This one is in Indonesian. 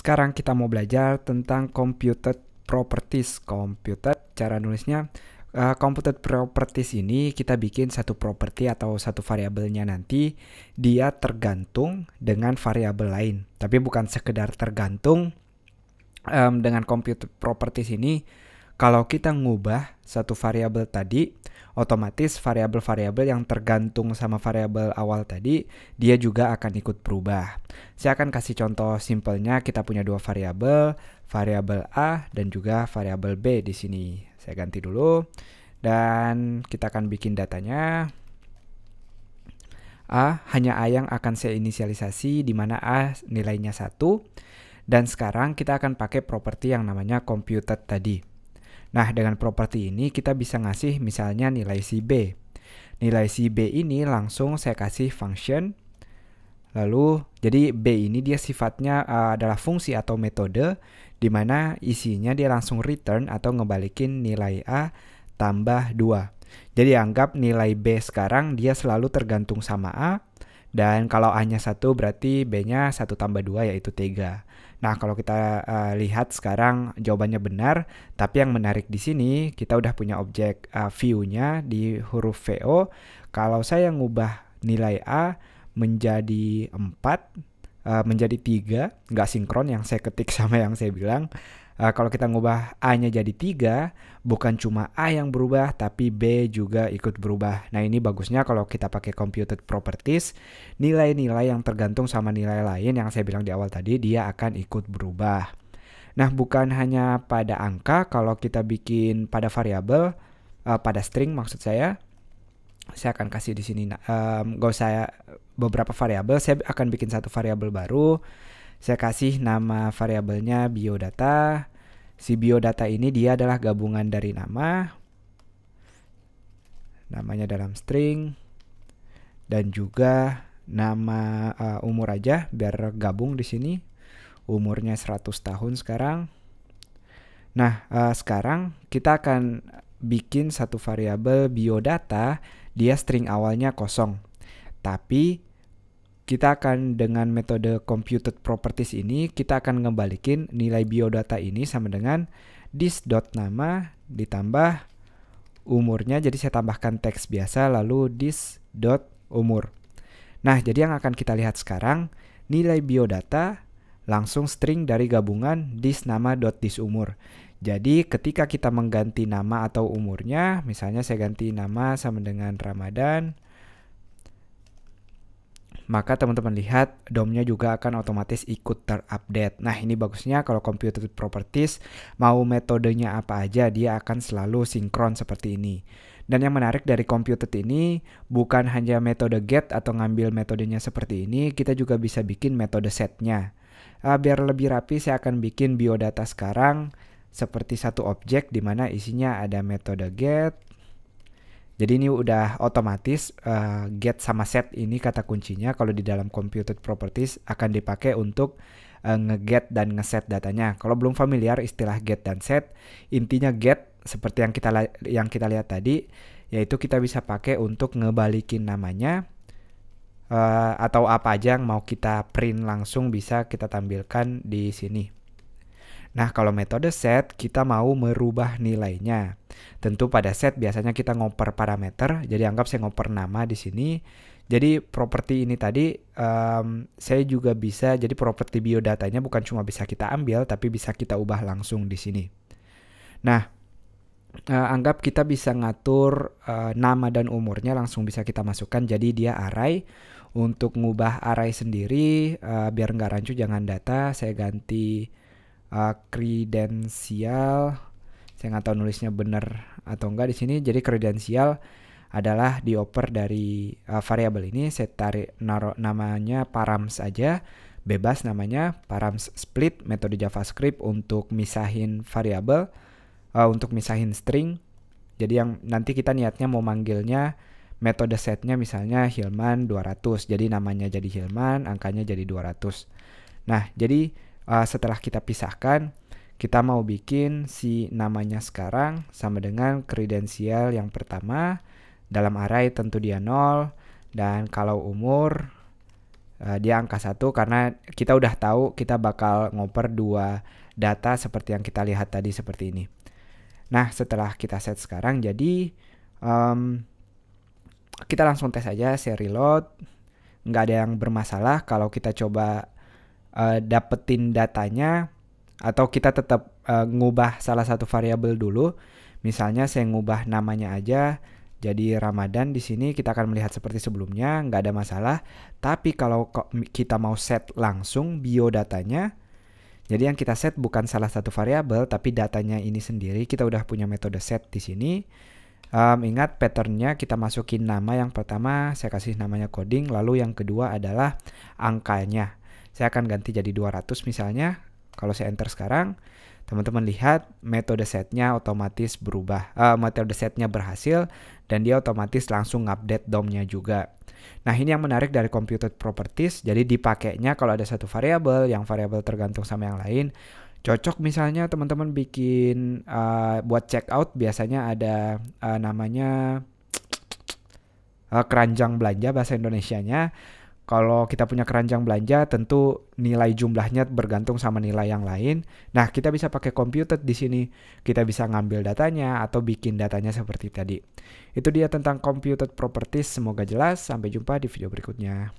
Sekarang kita mau belajar tentang computed properties. Computed, cara nulisnya computed properties ini kita bikin satu property atau satu variabelnya nanti dia tergantung dengan variabel lain. Tapi bukan sekedar tergantung. Dengan computed properties ini, kalau kita ngubah satu variabel tadi, otomatis variabel-variabel yang tergantung sama variabel awal tadi, dia juga akan ikut berubah. Saya akan kasih contoh simpelnya. Kita punya dua variabel, variabel A dan juga variabel B di sini. Saya ganti dulu dan kita akan bikin datanya. Hanya A yang akan saya inisialisasi, di mana A nilainya 1. Dan sekarang kita akan pakai properti yang namanya computed tadi. Nah, dengan properti ini kita bisa ngasih misalnya nilai si B. Nilai si B ini langsung saya kasih function. Lalu, jadi B ini dia sifatnya adalah fungsi atau metode, di mana isinya dia langsung return atau ngebalikin nilai A tambah 2. Jadi anggap nilai B sekarang dia selalu tergantung sama A. Dan kalau A-nya 1 berarti B-nya 1 tambah 2 yaitu 3. Nah, kalau kita lihat sekarang jawabannya benar, tapi yang menarik di sini kita udah punya objek view-nya di huruf VO. Kalau saya ngubah nilai A menjadi 4, menjadi 3, nggak sinkron yang saya ketik sama yang saya bilang. Kalau kita ngubah A-nya jadi 3, bukan cuma A yang berubah, tapi B juga ikut berubah. Nah, ini bagusnya kalau kita pakai computed properties, nilai-nilai yang tergantung sama nilai lain yang saya bilang di awal tadi, dia akan ikut berubah. Nah, bukan hanya pada angka, kalau kita bikin pada variabel, pada string maksud saya akan kasih di sini. Gak usah beberapa variabel, saya akan bikin satu variabel baru. Saya kasih nama variabelnya biodata. Si biodata ini dia adalah gabungan dari namanya dalam string, dan juga nama umur aja biar gabung di sini. Umurnya 100 tahun sekarang. Nah, sekarang kita akan bikin satu variabel biodata, dia string awalnya kosong. Tapi kita akan dengan metode computed properties ini, kita akan ngebalikin nilai biodata ini sama dengan this.nama ditambah umurnya. Jadi saya tambahkan teks biasa lalu this.umur. Nah, jadi yang akan kita lihat sekarang, nilai biodata langsung string dari gabungan this.nama.thisUmur. Jadi ketika kita mengganti nama atau umurnya, misalnya saya ganti nama sama dengan Ramadan, maka teman-teman lihat DOM-nya juga akan otomatis ikut terupdate. Nah, ini bagusnya kalau computed properties mau metodenya apa aja, dia akan selalu sinkron seperti ini. Dan yang menarik dari computed ini, bukan hanya metode get atau ngambil metodenya seperti ini, kita juga bisa bikin metode setnya. Biar lebih rapi, saya akan bikin biodata sekarang seperti satu objek di mana isinya ada metode get. Jadi ini udah otomatis get sama set ini kata kuncinya kalau di dalam computed properties akan dipakai untuk nge-get dan nge-set datanya. Kalau belum familiar istilah get dan set, intinya get seperti yang kita lihat tadi, yaitu kita bisa pakai untuk ngebalikin namanya atau apa aja yang mau kita print langsung bisa kita tampilkan di sini. Nah, kalau metode set, kita mau merubah nilainya. Tentu pada set biasanya kita ngoper parameter, jadi anggap saya ngoper nama di sini. Jadi properti ini tadi saya juga bisa, jadi properti biodatanya bukan cuma bisa kita ambil, tapi bisa kita ubah langsung di sini. Nah, anggap kita bisa ngatur nama dan umurnya langsung bisa kita masukkan, jadi dia array. Untuk ngubah array sendiri, biar nggak rancu jangan data, saya ganti kredensial. Saya nggak tahu nulisnya benar atau enggak di sini. Jadi kredensial adalah dioper dari variabel ini. Saya naruh namanya params aja, bebas namanya params split, metode JavaScript untuk misahin variabel, untuk misahin string. Jadi yang nanti kita niatnya mau manggilnya metode setnya misalnya Hilman 200. Jadi namanya jadi Hilman, angkanya jadi 200. Nah, jadi setelah kita pisahkan, kita mau bikin si namanya sekarang sama dengan kredensial yang pertama. Dalam array tentu dia 0. Dan kalau umur dia angka 1 karena kita udah tahu kita bakal ngoper dua data seperti yang kita lihat tadi seperti ini. Nah, setelah kita set sekarang, jadi kita langsung tes aja, saya reload. Nggak ada yang bermasalah kalau kita coba dapetin datanya, atau kita tetap ngubah salah satu variabel dulu. Misalnya saya ngubah namanya aja jadi Ramadan. Di sini kita akan melihat seperti sebelumnya, nggak ada masalah. Tapi kalau kita mau set langsung biodatanya, jadi yang kita set bukan salah satu variabel, tapi datanya ini sendiri. Kita udah punya metode set di sini. Ingat patternnya, kita masukin nama yang pertama, saya kasih namanya coding, lalu yang kedua adalah angkanya. Saya akan ganti jadi 200 misalnya. Kalau saya enter sekarang, teman-teman lihat metode setnya otomatis berubah. Metode setnya berhasil dan dia otomatis langsung update DOM-nya juga. Nah, ini yang menarik dari computed properties. Jadi dipakainya kalau ada satu variabel, yang variabel tergantung sama yang lain. Cocok misalnya teman-teman bikin buat checkout, biasanya ada namanya keranjang belanja bahasa Indonesianya. Kalau kita punya keranjang belanja, tentu nilai jumlahnya bergantung sama nilai yang lain. Nah, kita bisa pakai computed di sini. Kita bisa ngambil datanya atau bikin datanya seperti tadi. Itu dia tentang computed properties. Semoga jelas. Sampai jumpa di video berikutnya.